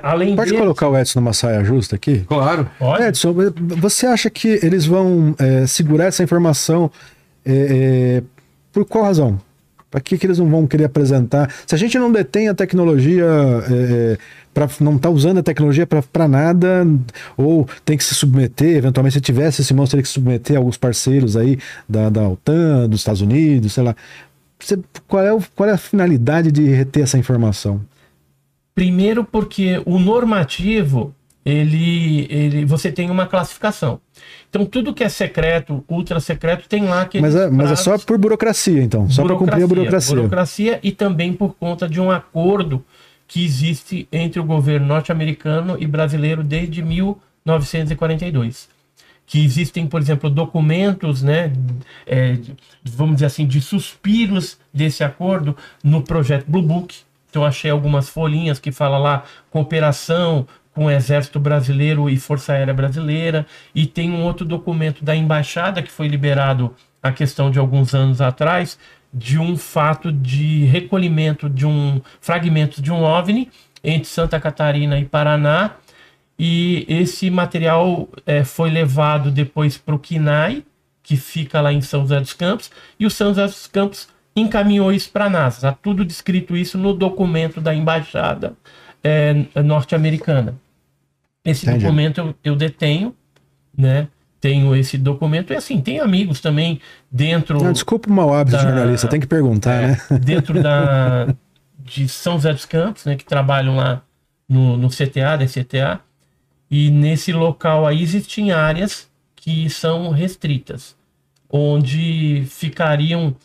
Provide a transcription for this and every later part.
Além Pode deles, colocar o Edson numa saia justa aqui? Claro. pode? Edson, você acha que eles vão segurar essa informação por qual razão? Para que eles não vão querer apresentar? Se a gente não detém a tecnologia, não está usando a tecnologia para nada, ou tem que se submeter, eventualmente se tivesse esse monstro, teria que se submeter a alguns parceiros aí da OTAN, dos Estados Unidos, sei lá. Qual é a finalidade de reter essa informação? Primeiro porque o normativo, você tem uma classificação. Então tudo que é secreto, ultra secreto, tem lá que Mas é só por burocracia, então. Só para cumprir a burocracia. Burocracia e também por conta de um acordo que existe entre o governo norte-americano e brasileiro desde 1942. Que existem, por exemplo, documentos, né, vamos dizer assim, de suspiros desse acordo no projeto Blue Book. Então achei algumas folhinhas que fala lá cooperação com o Exército Brasileiro e Força Aérea Brasileira, e tem um outro documento da Embaixada que foi liberado a questão de alguns anos atrás, de um fato de recolhimento de fragmentos de um OVNI entre Santa Catarina e Paraná, e esse material foi levado depois para o CNAE, que fica lá em São José dos Campos, e o São José dos Campos encaminhou isso para a NASA. Está tudo descrito isso no documento da Embaixada norte-americana. Esse Entendi. documento eu detenho, né? Tenho esse documento e assim, tem amigos também dentro... Não, desculpa o mau hábito de jornalista, tem que perguntar, né? Dentro de São José dos Campos, né? Que trabalham lá no CTA, DCTA, e nesse local aí existem áreas que são restritas, onde ficariam,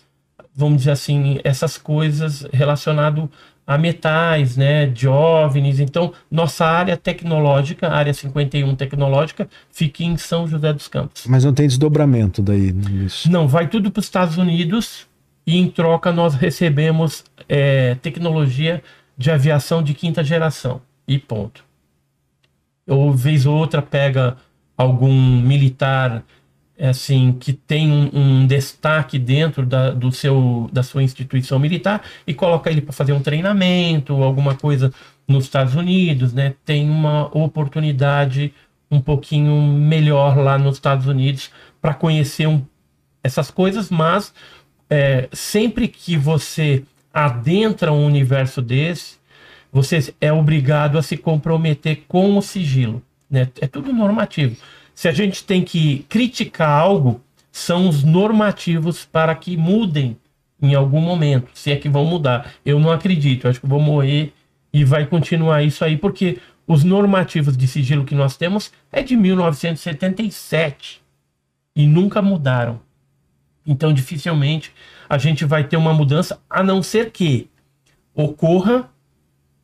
vamos dizer assim, essas coisas relacionadas a metais, né, de OVNIs. Então, nossa área tecnológica, área 51 tecnológica, fica em São José dos Campos. Mas não tem desdobramento daí nisso. Não, vai tudo para os Estados Unidos e em troca nós recebemos tecnologia de aviação de quinta geração e ponto. Ou vez ou outra pega algum militar assim, que tem um destaque dentro da sua instituição militar e coloca ele para fazer um treinamento ou alguma coisa nos Estados Unidos, né? Tem uma oportunidade um pouquinho melhor lá nos Estados Unidos para conhecer essas coisas, mas sempre que você adentra um universo desse, você é obrigado a se comprometer com o sigilo, né? É tudo normativo. Se a gente tem que criticar algo, são os normativos para que mudem em algum momento, se é que vão mudar. Eu não acredito, eu acho que vou morrer e vai continuar isso aí, porque os normativos de sigilo que nós temos é de 1977 e nunca mudaram. Então, dificilmente a gente vai ter uma mudança, a não ser que ocorra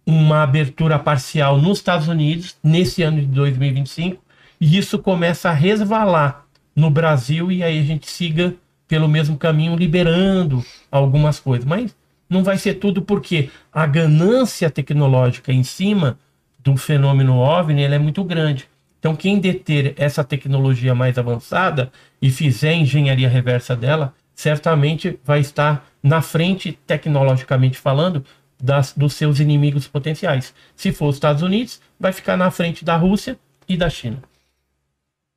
uma abertura parcial nos Estados Unidos nesse ano de 2025, e isso começa a resvalar no Brasil, e aí a gente siga pelo mesmo caminho, liberando algumas coisas. Mas não vai ser tudo, porque a ganância tecnológica em cima do fenômeno OVNI ela é muito grande. Então, quem deter essa tecnologia mais avançada e fizer engenharia reversa dela, certamente vai estar na frente, tecnologicamente falando, dos seus inimigos potenciais. Se for os Estados Unidos, vai ficar na frente da Rússia e da China.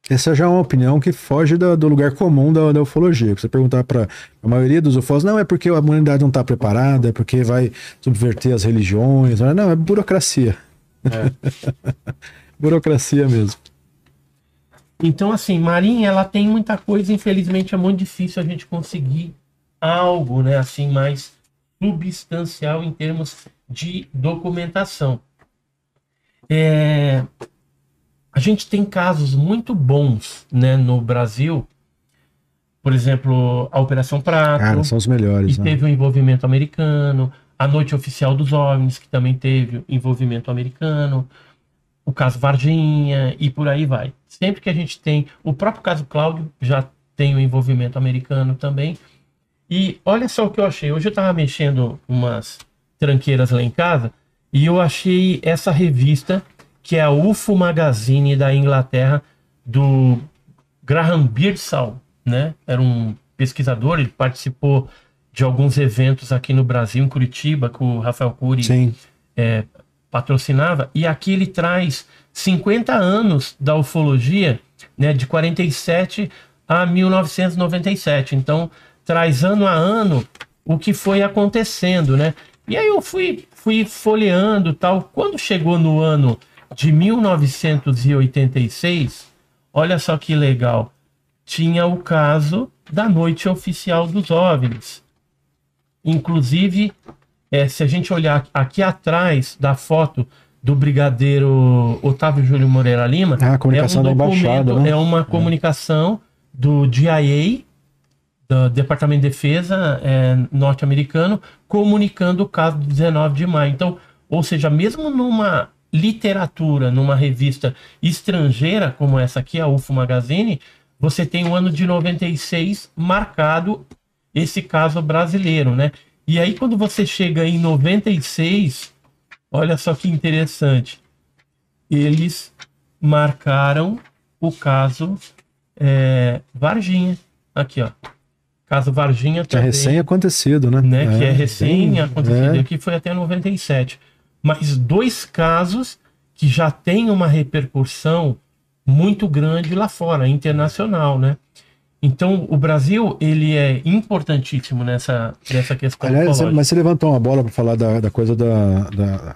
Essa já é uma opinião que foge do lugar comum da ufologia. Você perguntar para a maioria dos ufólogos, não, é porque a humanidade não está preparada, é porque vai subverter as religiões. Não, é burocracia. Burocracia mesmo. Então, assim, Marinha, ela tem muita coisa, infelizmente é muito difícil a gente conseguir algo, né, assim, mais substancial em termos de documentação. A gente tem casos muito bons, né, no Brasil. Por exemplo, a Operação Prato. Cara, são os melhores, que teve um envolvimento americano. A Noite Oficial dos OVNIs, que também teve envolvimento americano. O caso Varginha e por aí vai. Sempre que a gente tem... O próprio caso Cláudio já tem o envolvimento americano também. E olha só o que eu achei. Hoje eu estava mexendo umas tranqueiras lá em casa e eu achei essa revista, que é a UFO Magazine da Inglaterra, do Graham Birdsall, né? Era um pesquisador, ele participou de alguns eventos aqui no Brasil, em Curitiba, que o Rafael Cury patrocinava, e aqui ele traz 50 anos da ufologia, né, de 47 a 1997. Então, traz ano a ano o que foi acontecendo, né? E aí eu fui folheando tal. Quando chegou no ano de 1986, olha só que legal, tinha o caso da Noite Oficial dos OVNIs. Inclusive, se a gente olhar aqui atrás da foto do brigadeiro Otávio Júlio Moreira Lima, a comunicação da embaixada, né? É uma comunicação do DIA, do Departamento de Defesa norte-americano, comunicando o caso do 19 de maio. Então, ou seja, mesmo numa literatura, numa revista estrangeira como essa aqui, a UFO Magazine, você tem o ano de 96 marcado esse caso brasileiro, né? E aí quando você chega em 96, olha só que interessante, eles marcaram o caso Varginha, aqui ó, caso Varginha também. É recém-acontecido, né? Que é recém-acontecido, aqui foi até 97. Mas 2 casos que já têm uma repercussão muito grande lá fora, internacional, né? Então, o Brasil, ele é importantíssimo nessa questão. Aliás, mas você levantou uma bola para falar da coisa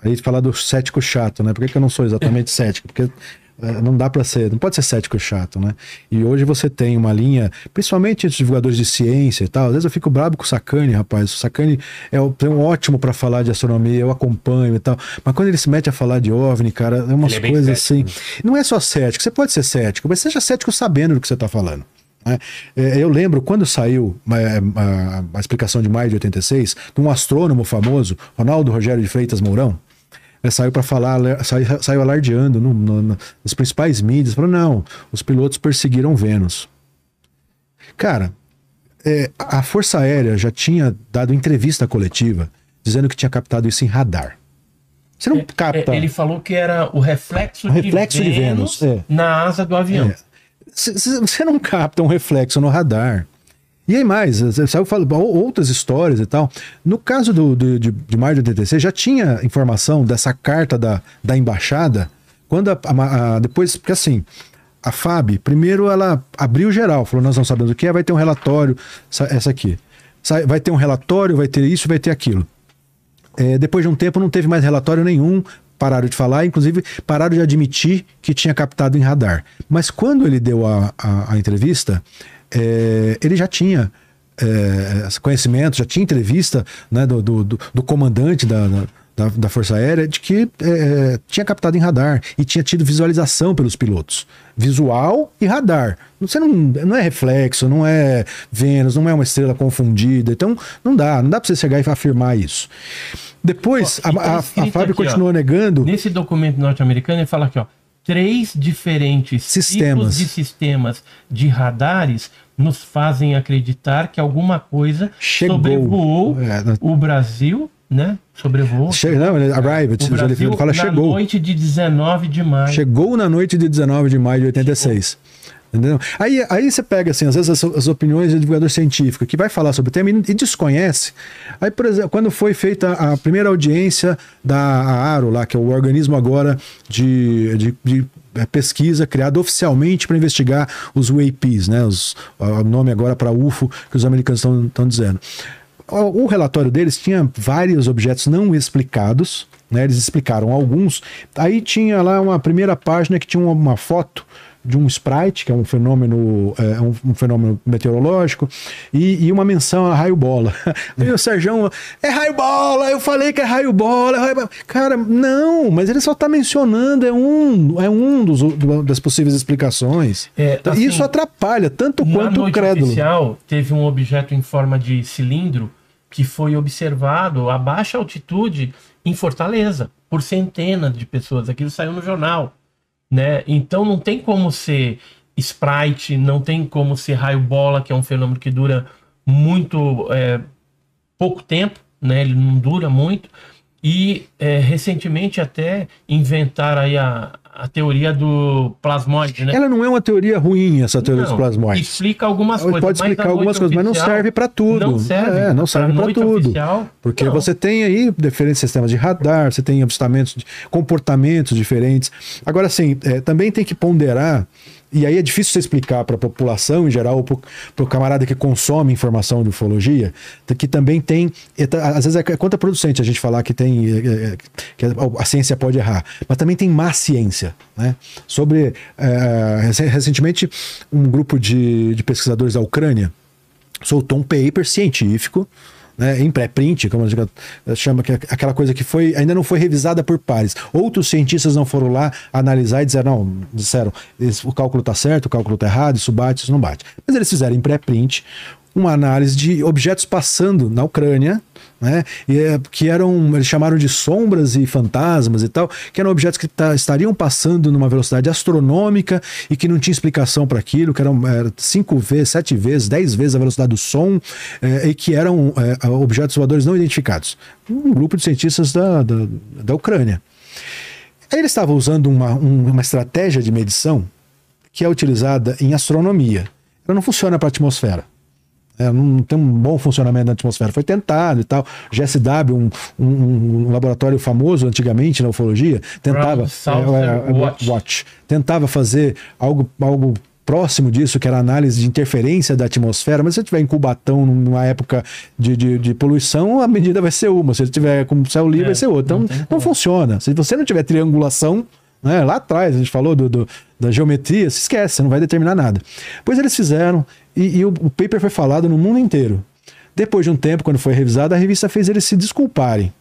aí falar do cético chato, né? Por que eu não sou exatamente cético? Porque não dá para ser, não pode ser cético chato, né? E hoje você tem uma linha, principalmente entre os divulgadores de ciência e tal, às vezes eu fico brabo com o Sacani, rapaz. O Sacani é um ótimo para falar de astronomia, eu acompanho e tal, mas quando ele se mete a falar de OVNI, cara, é umas coisas assim. Não é só cético, você pode ser cético, mas seja cético sabendo do que você tá falando. Eu lembro quando saiu a explicação de maio de 86, de um astrônomo famoso, Ronaldo Rogério de Freitas Mourão. Ele saiu para falar, saiu alardeando nos principais mídias, falou: não, os pilotos perseguiram Vênus. Cara, a Força Aérea já tinha dado entrevista coletiva dizendo que tinha captado isso em radar. Você não capta. Ele falou que era o reflexo de Vênus na asa do avião. Você não capta um reflexo no radar. E aí mais, saiu outras histórias e tal. No caso de maio de 86, já tinha informação dessa carta da embaixada, quando depois, porque assim, a FAB, primeiro ela abriu geral, falou: nós não sabemos o que é, vai ter um relatório, essa aqui. Vai ter um relatório, vai ter isso, vai ter aquilo. Depois de um tempo não teve mais relatório nenhum, pararam de falar, inclusive pararam de admitir que tinha captado em radar. Mas quando ele deu a entrevista, ele já tinha conhecimento, já tinha entrevista, né, do comandante da Força Aérea de que tinha captado em radar e tinha tido visualização pelos pilotos. Visual e radar. Você não é reflexo, não é Vênus, não é uma estrela confundida. Então não dá para você chegar e afirmar isso. Depois, a FAB continuou negando. Nesse documento norte-americano, ele fala aqui, ó, 3 diferentes tipos de sistemas de radares nos fazem acreditar que alguma coisa sobrevoou o Brasil, né? Sobrevoou. Arrived, ele fala chegou. Na noite de 19 de maio. Chegou na noite de 19 de maio de 86. Entendeu? Aí você pega, assim, às vezes as opiniões de divulgador científico que vai falar sobre o tema e desconhece. Aí, por exemplo, quando foi feita a primeira audiência da AARO, lá, que é o organismo agora de pesquisa criado oficialmente para investigar os UAPs, né? O nome agora para UFO que os americanos estão dizendo. O relatório deles tinha vários objetos não explicados, né? Eles explicaram alguns. Aí tinha lá uma primeira página que tinha uma foto de um sprite, que é um fenômeno, um fenômeno meteorológico, e uma menção a raio-bola. E o Sérgio, é raio-bola, eu falei que é raio-bola, cara, não, mas ele só está mencionando, é um das possíveis explicações. Então, assim, isso atrapalha tanto quanto o crédulo. Oficial, teve um objeto em forma de cilindro que foi observado a baixa altitude em Fortaleza, por centenas de pessoas. Aquilo saiu no jornal. Né? Então não tem como ser sprite, não tem como ser raio-bola, que é um fenômeno que dura muito pouco tempo, né? Ele não dura muito. E recentemente até inventaram aí a teoria do plasmóide, né? Ela não é uma teoria ruim, essa teoria dos plasmóides. Explica algumas coisas. Pode explicar algumas coisas, mas não serve para tudo. Não serve. Não serve para tudo. Oficial, porque você tem aí diferentes sistemas de radar, você tem avistamentos, comportamentos diferentes. Agora, assim, também tem que ponderar. E aí é difícil você explicar para a população em geral, ou para o camarada que consome informação de ufologia, que também tem, às vezes é contraproducente a gente falar que tem, que a ciência pode errar, mas também tem má ciência, né? Recentemente, um grupo de pesquisadores da Ucrânia soltou um paper científico, né, em pré-print, como a gente chama, que é aquela coisa que ainda não foi revisada por pares. Outros cientistas não foram lá analisar e disseram, o cálculo está certo, o cálculo está errado, isso bate, isso não bate. Mas eles fizeram em pré-print uma análise de objetos passando na Ucrânia, né, que eles chamaram de sombras e fantasmas e tal, que eram objetos que estariam passando numa velocidade astronômica e que não tinha explicação para aquilo, que eram 5 vezes, 7 vezes, 10 vezes a velocidade do som, e que eram objetos voadores não identificados. Um grupo de cientistas da Ucrânia. Aí eles estavam usando uma estratégia de medição que é utilizada em astronomia. Ela não funciona para a atmosfera. Não tem um bom funcionamento na atmosfera. Foi tentado e tal. GSW, um laboratório famoso antigamente na ufologia, tentava tentava fazer algo próximo disso, que era análise de interferência da atmosfera, mas se você tiver em Cubatão numa época de poluição, a medida vai ser uma. Se você tiver com céu livre, vai ser outra. Então, não funciona. Se você não tiver triangulação, né, lá atrás a gente falou da geometria, se esquece, você não vai determinar nada. Pois eles fizeram, e o paper foi falado no mundo inteiro. Depois de um tempo, quando foi revisado, a revista fez eles se desculparem,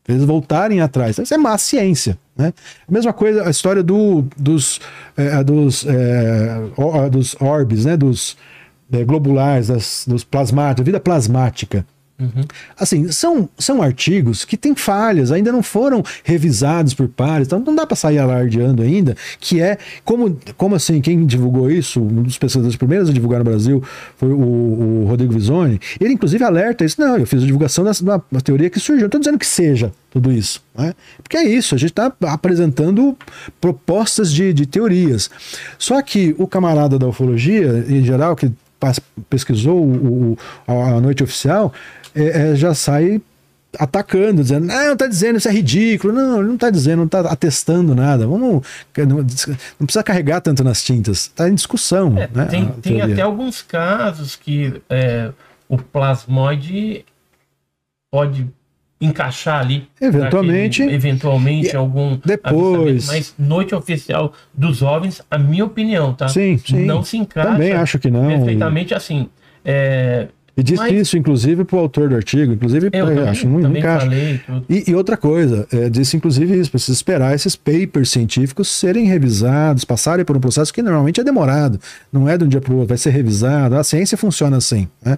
fez eles voltarem atrás. Isso é má ciência, né? A mesma coisa, a história dos orbes, né, dos globulares, dos plasmáticos, vida plasmática. Uhum. Assim, são artigos que têm falhas, ainda não foram revisados por pares, então não dá para sair alardeando ainda, que como assim, quem divulgou isso, um dos pesquisadores primeiros a divulgar no Brasil foi o Rodrigo Visoni, ele inclusive alerta isso, não, eu fiz a divulgação da teoria que surgiu, não estou dizendo que seja tudo isso, né? Porque é isso, a gente está apresentando propostas de teorias, só que o camarada da ufologia, em geral, que pesquisou a noite oficial, já sai atacando, dizendo, não está dizendo, isso é ridículo. Não, ele não está dizendo, não está atestando nada. Não precisa carregar tanto nas tintas. Está em discussão. Né, tem até alguns casos que o plasmoide pode encaixar ali. Eventualmente algum depois. Mas noite oficial dos OVNIs, a minha opinião, tá? Sim. Não se encaixa. Também acho que não. Perfeitamente assim. E disse isso, inclusive, para o autor do artigo. Inclusive, eu acho que não encaixa. E outra coisa, disse inclusive isso, precisa esperar esses papers científicos serem revisados, passarem por um processo que normalmente é demorado. Não é de um dia para o outro, vai ser revisado. A ciência funciona assim, né?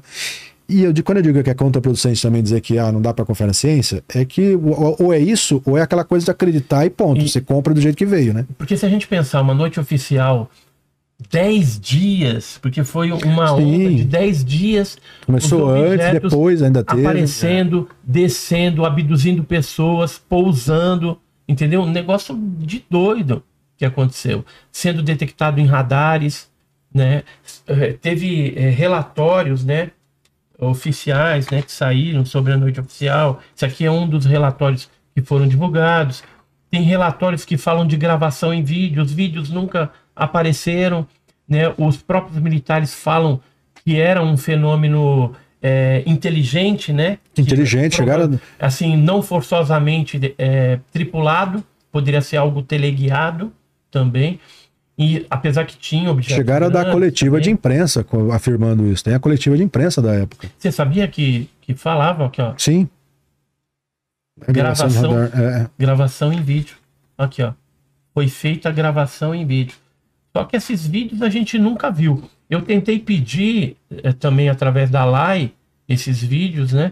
E quando eu digo que é contraproducente também dizer que não dá para confiar na ciência, é que ou é isso, ou é aquela coisa de acreditar e ponto. Você compra do jeito que veio, né? Porque se a gente pensar uma noite oficial, 10 dias, porque foi uma onda de 10 dias. Começou antes, depois ainda teve. Aparecendo, descendo, abduzindo pessoas, pousando, entendeu? Um negócio de doido que aconteceu. Sendo detectado em radares, né? Teve relatórios, né, oficiais, né, que saíram sobre a noite oficial. Isso aqui é um dos relatórios que foram divulgados. Tem relatórios que falam de gravação em vídeo, os vídeos nunca apareceram, né? Os próprios militares falam que era um fenômeno inteligente, né? Inteligente, chegaram... assim, não forçosamente tripulado, poderia ser algo teleguiado também. E apesar que tinha objetos... Chegaram a dar coletiva também de imprensa afirmando isso. Tem a coletiva de imprensa da época. Você sabia que falavam aqui, ó? Sim. Gravação em vídeo. Aqui, ó. Foi feita a gravação em vídeo. Só que esses vídeos a gente nunca viu. Eu tentei pedir também através da LAI esses vídeos, né?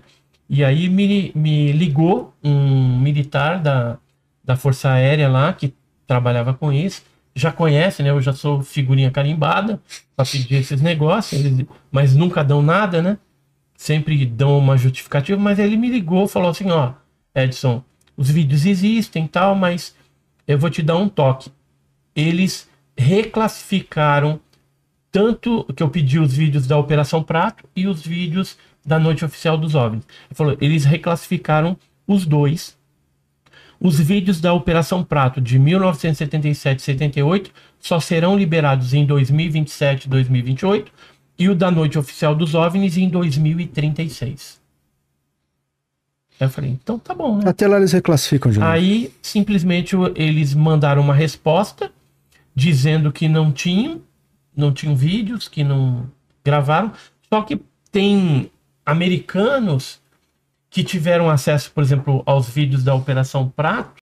E aí me ligou um militar da Força Aérea lá, que trabalhava com isso. Já conhece, né? Eu já sou figurinha carimbada para pedir esses negócios, mas nunca dão nada, né? Sempre dão uma justificativa, mas ele me ligou, falou assim, ó, Edson, os vídeos existem e tal, mas eu vou te dar um toque. eles reclassificaram tanto que eu pedi os vídeos da Operação Prato e os vídeos da Noite Oficial dos OVNIs. Ele falou, eles reclassificaram os dois. Os vídeos da Operação Prato de 1977 e 78 só serão liberados em 2027 e 2028 e o da Noite Oficial dos OVNIs em 2036. Aí eu falei, então tá bom, né? Até lá eles reclassificam de novo. Aí, simplesmente, eles mandaram uma resposta dizendo que não tinham vídeos, que não gravaram. Só que tem americanos que tiveram acesso, por exemplo, aos vídeos da Operação Prato